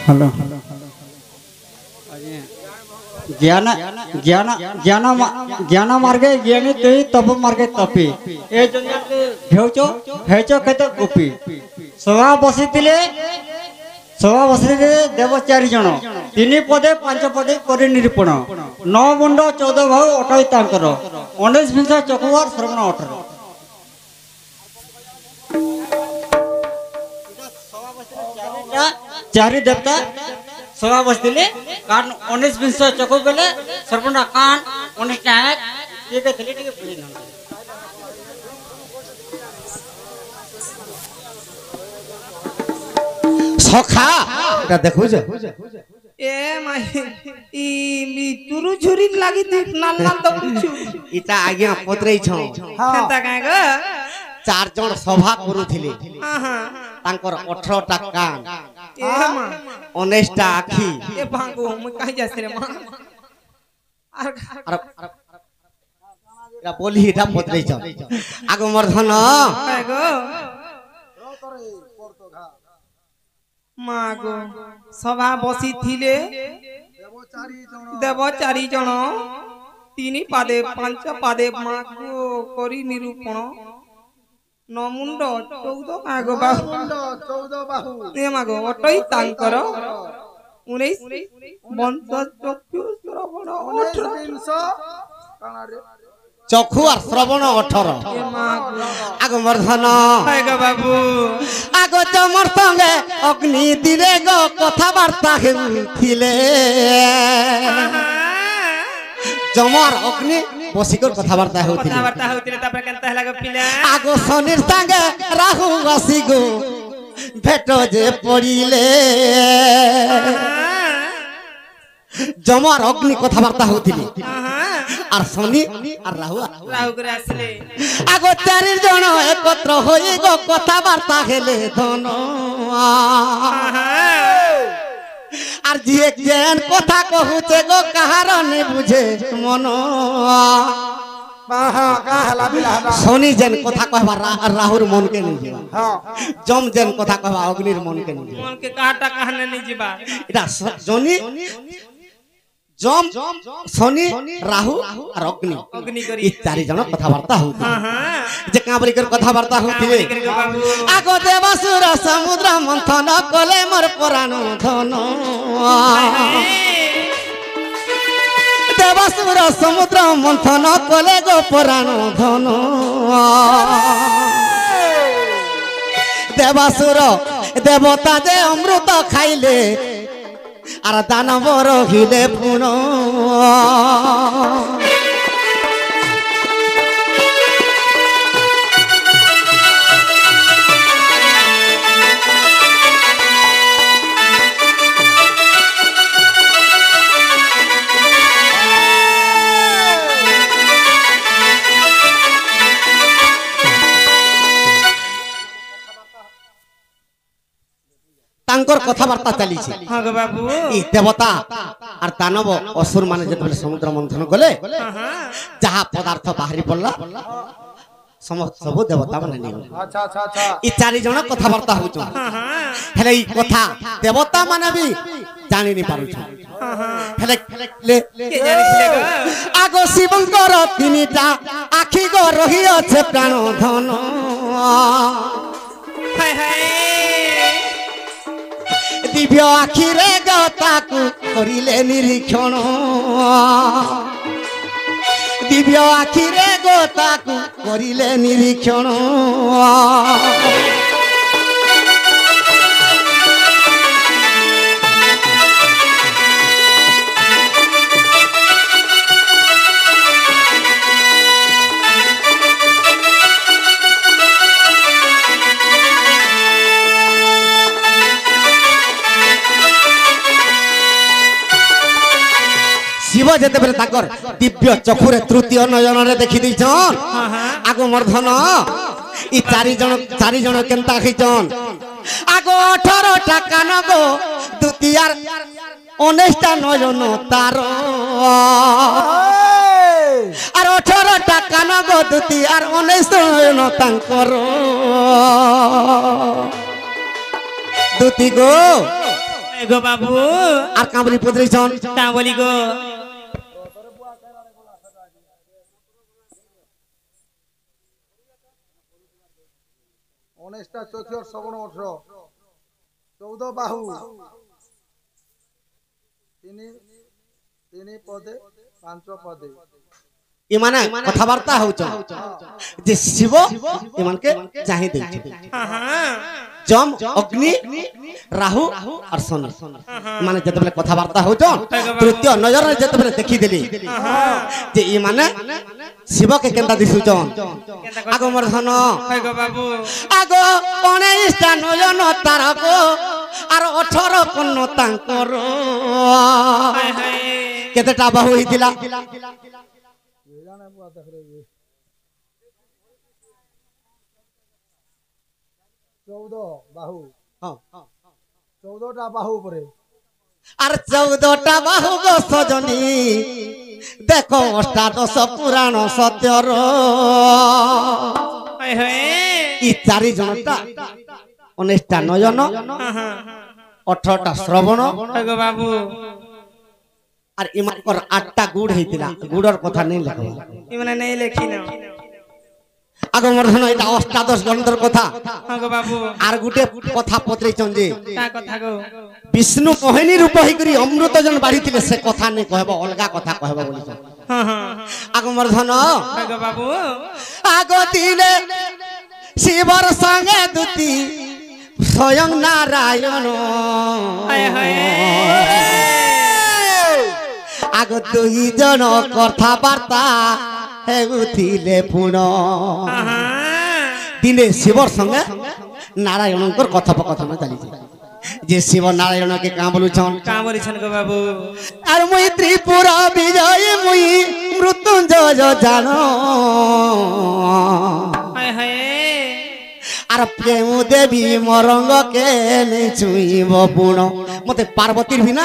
hello ज्ञान ज्ञान ज्ञान ज्ञान मार्गे ज्ञानी तुई तप मार्गे तपी ए जंगल भेउचो हेचो केते गोपी सभा बसितिले देव 4 जन 3 पदे 5 पदे करि निरूपण 9 मुंड 14 भाव अटई तांकर 19 विंश चकुवार श्रवण 18 चारि देवता सभा बसले कान 19 विंश चकु बेले श्रवण कान 19 नायक ठीक है ठीक है बुझी न सखा এটা দেখো যে ए माई ई तुरु झुरी लागी नाल नाल तो पूछू इटा आज्ञा पत्रै छ केता काहे ग 4 जण सभा करूथिले हां हां तांकर 18 टा कान ए मा 19 टा आखी ए भागो हम काहे जासे रे मा अरे एटा बोली एटा पत्रै छ आगो मर्धन काहे गो मागो सभा बसी थिले देव 4 जन 3 पादे 5 पादे मागो करी निरूपण 9 मुंड 14 मागो बाहु ए मागो अटई तांकर 19 वंश चक्षु श्रवण 18 चखु और श्रवण 18 ए मागो आगो मर्धन आएगा बाबू आगो जमर संगे अग्नि दिले गो कथा वार्ता हेउथिले जमर अग्नि बसिकर कथा वार्ता हेउथिले कथा वार्ता होतिले तापर केनता हला गो पिला आगो शनिर संगे राहु बसी गो भेटो जे पड़िले जमर अग्नि कथा वार्ता होतिले और शनि और राहु राहु करे आसले आगो 4 जण एकत्र होई गो कथा वार्ता हेले धन और जिए जेन कथा कहूचे गो कहार ने बुझे मन शनि जेन कथा कहबा राहुर मन के नहीं जीवा जम जेन कथा कहबा अग्निर मन के नहीं जीवा मन के काटा कहने नहीं जीवा इटा जनि जम शनि राहु और अग्नि अग्नि करी ई 4 जण कथा वार्ता होती जे काबरी कर कथा वार्ता होती आगो देवासुर समुद्र मंथन कले मोर प्राण धन देवासुर समुद्र मंथन कले गो प्राण धन देवासुर देवता जे अमृत खाइले আর দানবর হিলে পুন तांकर कथा वार्ता चली छे हां गो बाबू ई देवता और दानव असुर माने जेतबे समुद्र मंथन गले जहा पदार्थ बाहरी पड़ला समस्त सब देवता माने नियो अच्छा अच्छा अच्छा ई 4 जण कथा वार्ता होछ हेले ई कथा देवता माने भी जानि नि पारु छ हेले ले के जानि थिले गो आगो शिवंकर 3टा आखी गो रही আছে प्राण धन हाय हाय दिव्य आखिरे गताकु करिले निरीक्षण दिव्य आखिरे गताकु करिले निरीक्षण शिव जेते बेले ताकर दिव्य चक्षुरे तृतीय नयन रे देखि दिछन आगो मर्धन ई 4 जण केनता खिचन आगो 18 टा कान गो द्वितीय 19 टा नयन तार আর 18টা কান গো দুতি আর 19 নয়ন তাঙ্কর দুতি গো গো বাবু আর কামরি পদরিছন তা বলি গো উনিশটা চোখের শ্রবণ 18 14 বাহু তিনি পদে 5 পদে এমানে কথাবার্তা হউছ যে শিব এমানকে চাহি দেইছে জম অগ্নি রাহু আর শনি মানে যেতবেলে কথাবার্তা হউছ তৃতীয় নজরে যেতবেলে দেখি দেলি যে এমানে শিবকে কেনতা দিছুছন আগো মোর ধন গো বাবু আগো 19টা নয়ন তারক আর 18 কন্ন তাঙ্কর কেতেটা বাহু হইতিলা 14 বাহু হ্যাঁ 14টা বাহু উপরে আর 14টা বাহু গো সজনী দেখো অষ্টাদশ পুরাণ সত্যর ই চারি জনটা 19টা নয়ন 18টা শ্রবণ গো বাবু আর ইমানকর 8টা গুড় হইতিলা গুড়র কথা নেই লেখো মানে নেই লেখি না আগমর্ধন এটা অষ্টাদশ গ্রন্থর কথা গো বাবু আর গুটে কথা পত্রেছন যে তা কথা গো বিষ্ণু মোহিনী রূপ হইকরি অমৃত জন বাড়িছিলে সে কথা নেই কহব অলগা কথা কহব বলিছ আগমর্ধন গো বাবু আগ দিলে শিবর সঙ্গে দুতি স্বয়ং নারায়ণ আগ দুই জন কথাবার্তা হেউথিলে পুণ দিনে শিবর সঙ্গে নারায়ণঙ্কর কথোপকথন চালিছে যে শিব নারায়ণকে কাঁ বলুছন কা বলিছেন গো বাবু আর মুই ত্রিপুরা বিজয় মুই মৃত্যুঞ্জয় জান আর প্রেম দেবী মরঙ্গকে নেই ছুঁইব পুণ মতে পার্বতীর বিনা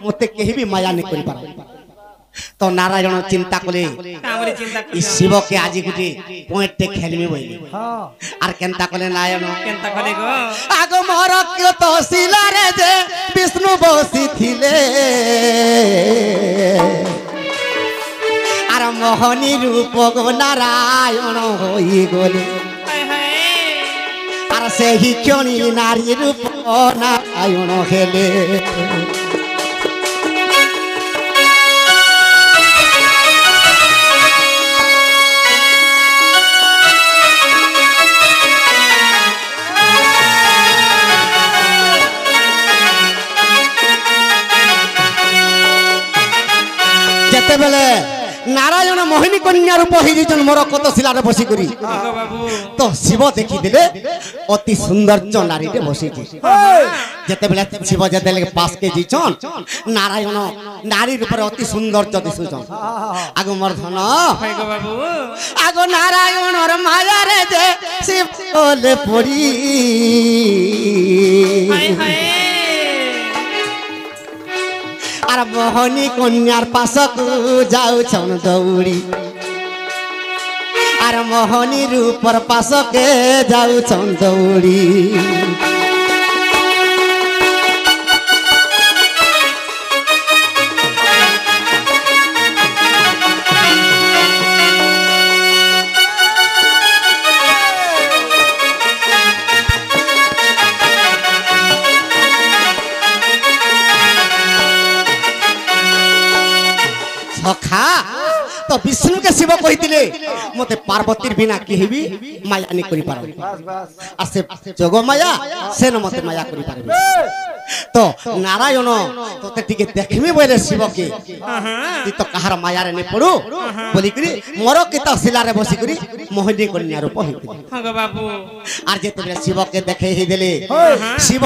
মতে কেহি বি মায়া নেই করি পারে তো নারায়ণ চিন্তা করে ই শিবকে আজি গুটি পয়েন্টে খেলমি বইলি আর কেনতা কলে নারায়ণ কেনতা কলে গো আগ মরক্য তো শিলারে যে বিষ্ণু বসিছিলে আর মোহনী রূপ গো নারায়ণ হই গলে আর সেই ক্ষণি নারী রূপ নারায়ণ হেলে যেতেবেলে নারায়ণ মোহিনী কন্যা রূপ হইছেন মোর কত শিলারে বসি করি তো শিব দেখি দিলে অতি সৌন্দর্য নারীতে বসিছে যেতেবেলে শিব যেতেলে পাশকে যাইছন নারায়ণ নারীর উপরে অতি সৌন্দর্য দিছুছন আগ মর্ধন আগ নারায়ণর মায়ারে যে শিব বলে পড়ি আর মোহনী কন্যার পাশকু যাউছন দৌড়ি আর মোহনী রূপর পাশকে যাউছন দৌড়ি সখা তো বিষ্ণু কে শিব কইতিলে মতে পার্বতীর বিনা কি হেবি মায়া নি করি পারবে আর সে যোগ মায়া সে ন মতে মায়া করি পারবে তো নারায়ণ তোতে টিকে দেখমি বলে শিবকে তুই তো কাহার মায়ারে নে পড়ু বলি করি মোর কিত শিলারে বসি করি মোহিনী কন্যা রূপ হইতিলে বাবু আর যে তোরে শিবকে দেখে হি দেলে শিব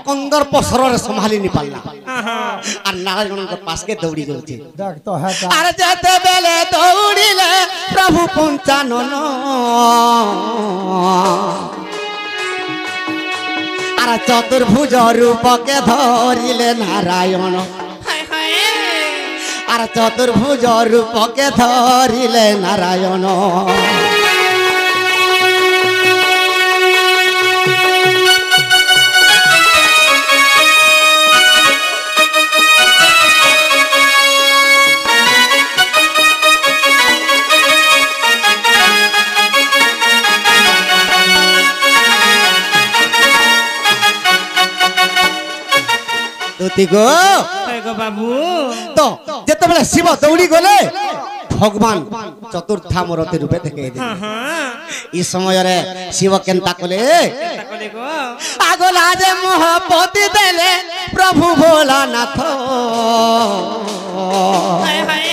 কন্দর্প সররে সম্ভালি নি পারলা আর নারায়ণଙ୍କ পাশকে দৌড়ি যাচ্ছে দেখ তো হ্যাঁ আর যেতে বেলে দৌড়িলে প্রভু পঞ্চানন আর চতুর্ভুজ রূপকে ধরিলে নারায়ণ আর চতুর্ভুজ রূপকে ধরিলে নারায়ণ তুতি গো গো বাবু তো যেতেবেলে শিব দৌড়ি গলে ভগবান চতুর্থা মূরতি রূপে থেকে এই সময়রে শিব কেন্তা কলে কলে গো আগলা যে মহাপতি দেলে প্রভু ভোলানাথ হায় হায়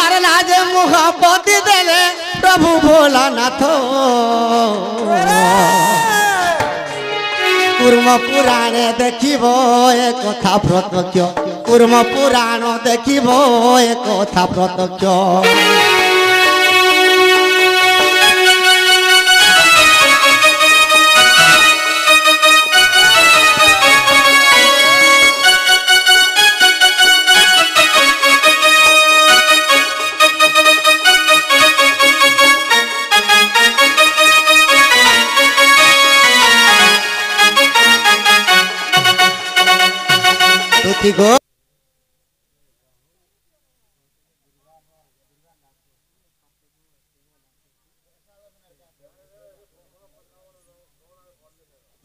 আরে লাজে মহাপতি দেলে প্রভু ভোলানাথ কুর্ম পুরাণে দেখিব এ কথা প্রত্যক্ষ কুর্ম পুরাণ দেখিব এ কথা প্রত্যক্ষ তুতি গো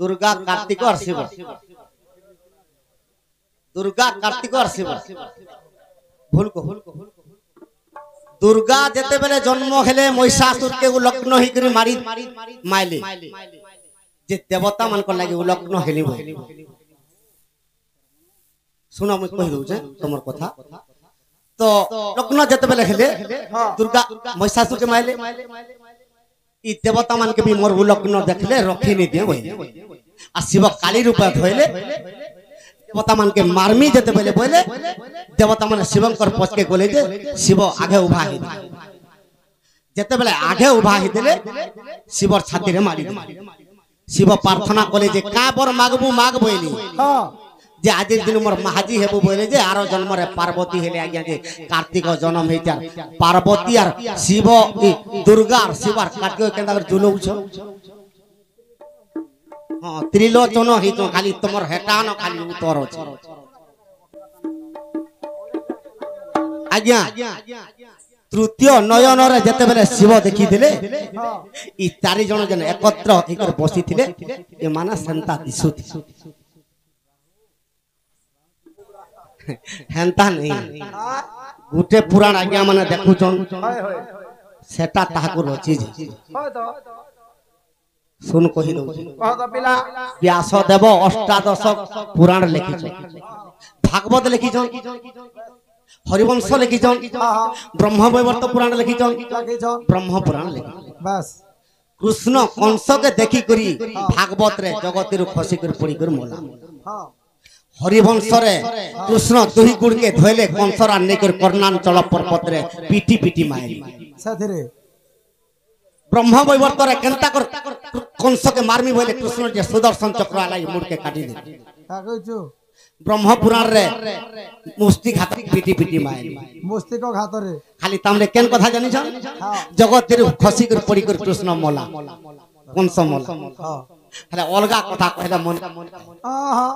দুর্গা কার্তিক আর শিব দুর্গা কার্তিক আর শিব ভুল কো দুর্গা যেতেবেলে জন্ম হেলে মহিষাসুরকে লগ্ন হইকরি মারি মাইলে যে দেবতা মানকর লাগি লগ্ন হেলি শুনো মুই কই দউছে তোমার কথা তো লগ্ন যেতেবেলে হেলে দুর্গা মহিষাসুরকে মাইলে ই দেবতা মানকে भी मोर लग्न देखले रखी नहीं दिए आ शिव काली रूप धोइले देवता मान के मारमी जेते बेले बोले देवता मान शिवंकर पछके गोले जे शिव आगे उभा ही जेते बेले आगे उभा ही देले शिवर छाती रे मारी शिव प्रार्थना कोले जे का बर मागबू माग बोइली हां जे आज दिन मोर महाजी हेबू बोले जे आरो जन्म रे पार्वती हेले आज्ञा जे कार्तिक जन्म हेचार पार्वती आर शिव दुर्गा और शिवर काटियो केंदा कर जुलौ छ हां त्रिलोचन हि तो खाली तमर हेटा न खाली उतर छ आज्ञा तृतीय नयन रे जेते बेले शिव देखि दिले ई चारि जण जन एकत्र एकर बसी थिले ए माना संता दिसुति हेंता नहीं गुटे पुराण आज्ञा माने देखु छन सेटा ताहाको रची सुन कहि दउ व्यास देव अष्टादश पुराण लिखि छ भागवत लिखि छ हरिवंश लिखि छ ब्रह्मवैवर्त पुराण लिखि छ ब्रह्म पुराण लिखि बस कृष्ण कंस के देखि करी भागवत रे जगत रु खसी कर पड़ी कर मोला हां हरिवंश रे कृष्ण दुही गुड़ के धोइले कंसरा नेकर कर्णांचल पर्वत रे पीटी पीटी मारी साथरे ब्रह्म वैवर्त रे केनता कर कंस के मारमी बोले कृष्ण जे सुदर्शन चक्र आलाई मुड़ के काटी दे का कहछु ब्रह्म पुराण रे मुस्ती घात पीटी पीटी मारी मुस्ती को घात रे खाली तामरे केन कथा जानि छ जगत रे खसी कर पड़ी कर कृष्ण मोला कंस मोला हां हला अलगा कथा कहला मन हां